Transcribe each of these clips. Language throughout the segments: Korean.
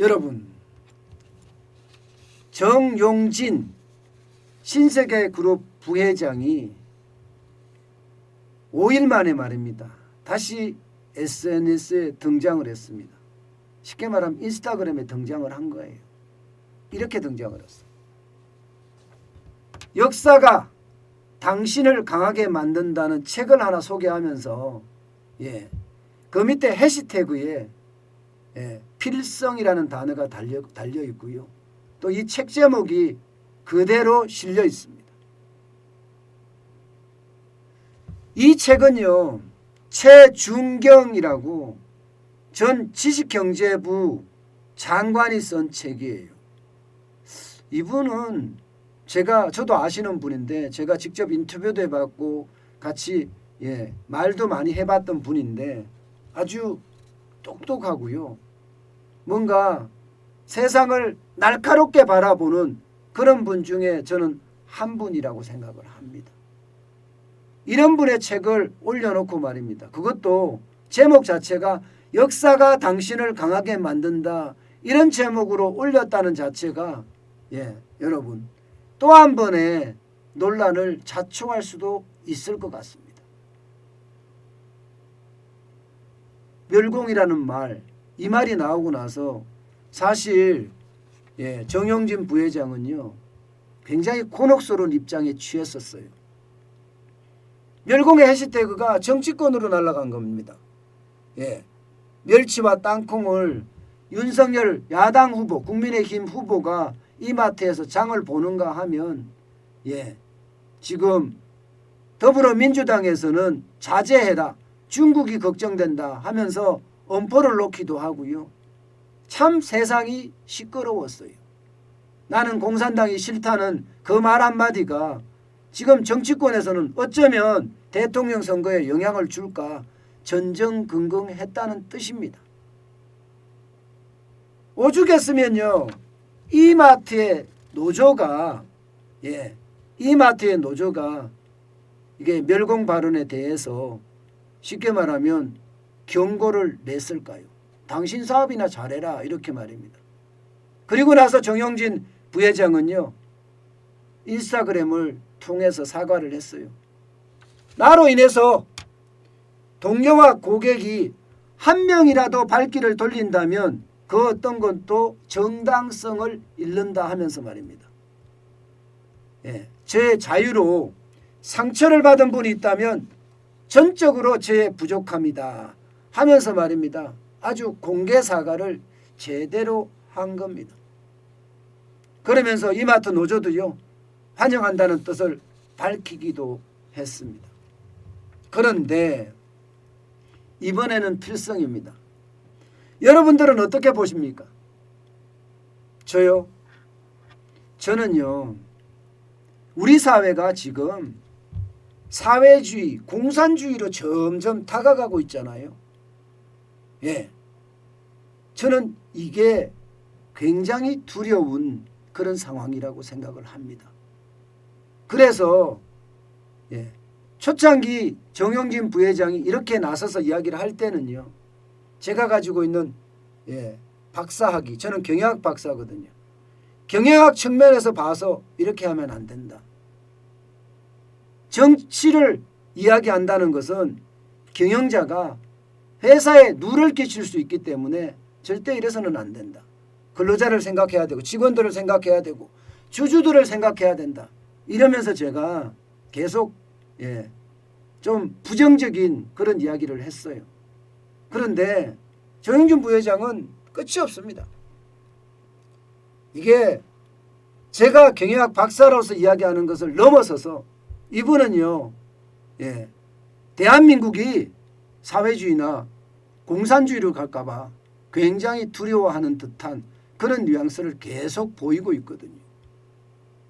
여러분, 정용진 신세계그룹 부회장이 5일 만에 말입니다. 다시 SNS에 등장을 했습니다. 쉽게 말하면 인스타그램에 등장을 한 거예요. 이렇게 등장을 했어요. 역사가 당신을 강하게 만든다는 책을 하나 소개하면서 그 밑에 해시태그에 필성이라는 단어가 달려 있고요. 또 이 책 제목이 그대로 실려 있습니다. 이 책은요, 최준경이라고 전 지식경제부 장관이 쓴 책이에요. 이분은 저도 아시는 분인데 제가 직접 인터뷰도 해봤고 같이 말도 많이 해봤던 분인데 아주 똑똑하고요. 뭔가 세상을 날카롭게 바라보는 그런 분 중에 저는 한 분이라고 생각을 합니다. 이런 분의 책을 올려놓고 말입니다. 그것도 제목 자체가 역사가 당신을 강하게 만든다, 이런 제목으로 올렸다는 자체가 여러분 또 한 번의 논란을 자초할 수도 있을 것 같습니다. 멸공이라는 말, 이 말이 나오고 나서 사실 정용진 부회장은요 굉장히 곤혹스러운 입장에 취했었어요. 멸공의 해시태그가 정치권으로 날아간 겁니다. 멸치와 땅콩을 윤석열 야당 후보, 국민의힘 후보가 이마트에서 장을 보는가 하면 지금 더불어민주당에서는 자제해라, 중국이 걱정된다 하면서 엄포를 놓기도 하고요. 참 세상이 시끄러웠어요. 나는 공산당이 싫다는 그 말 한마디가 지금 정치권에서는 어쩌면 대통령 선거에 영향을 줄까 전전긍긍했다는 뜻입니다. 오죽했으면요, 이마트의 노조가 이게 멸공 발언에 대해서 쉽게 말하면 경고를 냈을까요? 당신 사업이나 잘해라, 이렇게 말입니다. 그리고 나서 정용진 부회장은요 인스타그램을 통해서 사과를 했어요. 나로 인해서 동료와 고객이 한 명이라도 발길을 돌린다면 그 어떤 것도 정당성을 잃는다 하면서 말입니다. 제 자유로 상처를 받은 분이 있다면 전적으로 제 부족함이다 하면서 말입니다. 아주 공개 사과를 제대로 한 겁니다. 그러면서 이마트 노조도요 환영한다는 뜻을 밝히기도 했습니다. 그런데 이번에는 필성입니다. 여러분들은 어떻게 보십니까? 저는요 우리 사회가 지금 사회주의, 공산주의로 점점 다가가고 있잖아요. 저는 이게 굉장히 두려운 그런 상황이라고 생각을 합니다. 그래서 초창기 정용진 부회장이 이렇게 나서서 이야기를 할 때는요, 제가 가지고 있는 박사학위, 저는 경영학 박사거든요. 경영학 측면에서 봐서 이렇게 하면 안 된다. 정치를 이야기한다는 것은 경영자가 회사에 누를 끼칠 수 있기 때문에 절대 이래서는 안 된다. 근로자를 생각해야 되고 직원들을 생각해야 되고 주주들을 생각해야 된다. 이러면서 제가 계속 좀 부정적인 그런 이야기를 했어요. 그런데 정용진 부회장은 끝이 없습니다. 이게 제가 경영학 박사로서 이야기하는 것을 넘어서서 이분은요 대한민국이 사회주의나 공산주의로 갈까 봐 굉장히 두려워하는 듯한 그런 뉘앙스를 계속 보이고 있거든요.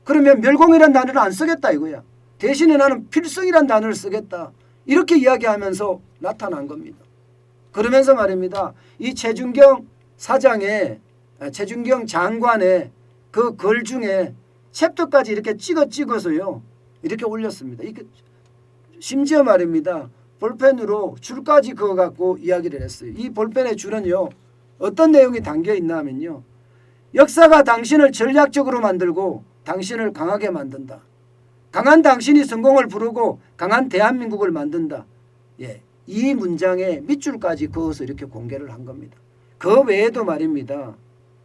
그러면 멸공이라는 단어를 안 쓰겠다 이거야. 대신에 나는 필성이라는 단어를 쓰겠다. 이렇게 이야기하면서 나타난 겁니다. 그러면서 말입니다. 이 최준경 장관의 그 글 중에 챕터까지 이렇게 찍어서요. 이렇게 올렸습니다. 이게 심지어 말입니다. 볼펜으로 줄까지 그어갖고 이야기를 했어요. 이 볼펜의 줄은요. 어떤 내용이 담겨 있나 하면요. 역사가 당신을 전략적으로 만들고 당신을 강하게 만든다. 강한 당신이 성공을 부르고 강한 대한민국을 만든다. 예, 이 문장에 밑줄까지 그어서 이렇게 공개를 한 겁니다. 그 외에도 말입니다.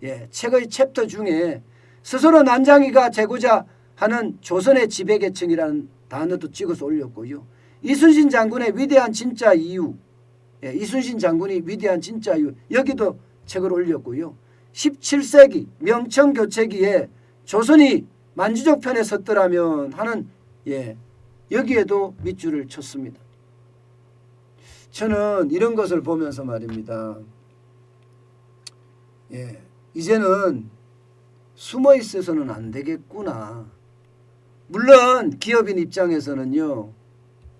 예, 책의 챕터 중에 스스로 난장이가 되고자 하는 조선의 지배계층이라는 단어도 찍어서 올렸고요. 이순신 장군의 위대한 진짜 이유, 예, 이순신 장군이 위대한 진짜 이유 여기도 책을 올렸고요. 17세기 명청교체기에 조선이 만주족 편에 섰더라면 하는 예, 여기에도 밑줄을 쳤습니다. 저는 이런 것을 보면서 말입니다. 예, 이제는 숨어 있어서는 안 되겠구나. 물론 기업인 입장에서는요.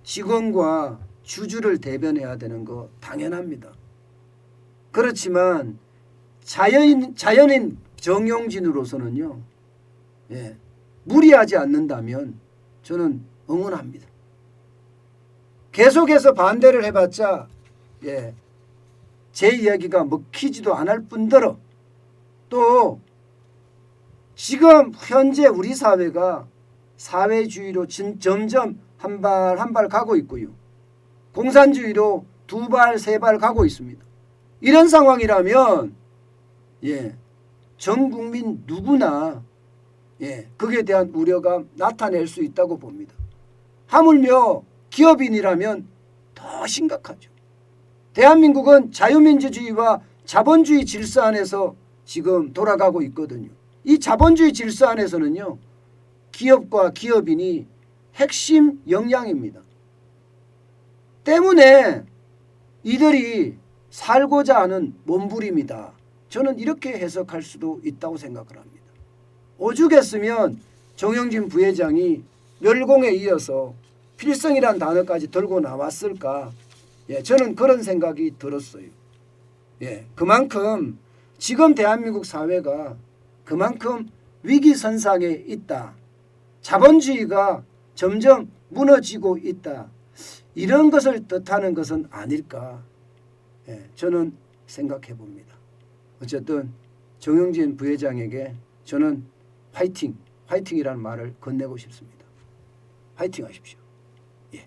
직원과 주주를 대변해야 되는 거 당연합니다. 그렇지만 자연인 정용진으로서는요. 예, 무리하지 않는다면 저는 응원합니다. 계속해서 반대를 해봤자 예, 제 이야기가 먹히지도 않을 뿐더러 또 지금 현재 우리 사회가 사회주의로 점점 한 발 한 발 가고 있고요. 공산주의로 두 발 세 발 가고 있습니다. 이런 상황이라면 예, 전 국민 누구나 예, 거기에 대한 우려가 나타낼 수 있다고 봅니다. 하물며 기업인이라면 더 심각하죠. 대한민국은 자유민주주의와 자본주의 질서 안에서 지금 돌아가고 있거든요. 이 자본주의 질서 안에서는요. 기업과 기업인이 핵심 역량입니다. 때문에 이들이 살고자 하는 몸부림이다. 저는 이렇게 해석할 수도 있다고 생각을 합니다. 오죽했으면 정영진 부회장이 멸공에 이어서 필성이라는 단어까지 들고 나왔을까. 예, 저는 그런 생각이 들었어요. 예, 그만큼 지금 대한민국 사회가 그만큼 위기선상에 있다. 자본주의가 점점 무너지고 있다. 이런 것을 뜻하는 것은 아닐까. 예, 저는 생각해 봅니다. 어쨌든 정영진 부회장에게 저는 화이팅이라는 말을 건네고 싶습니다. 화이팅 하십시오. 예.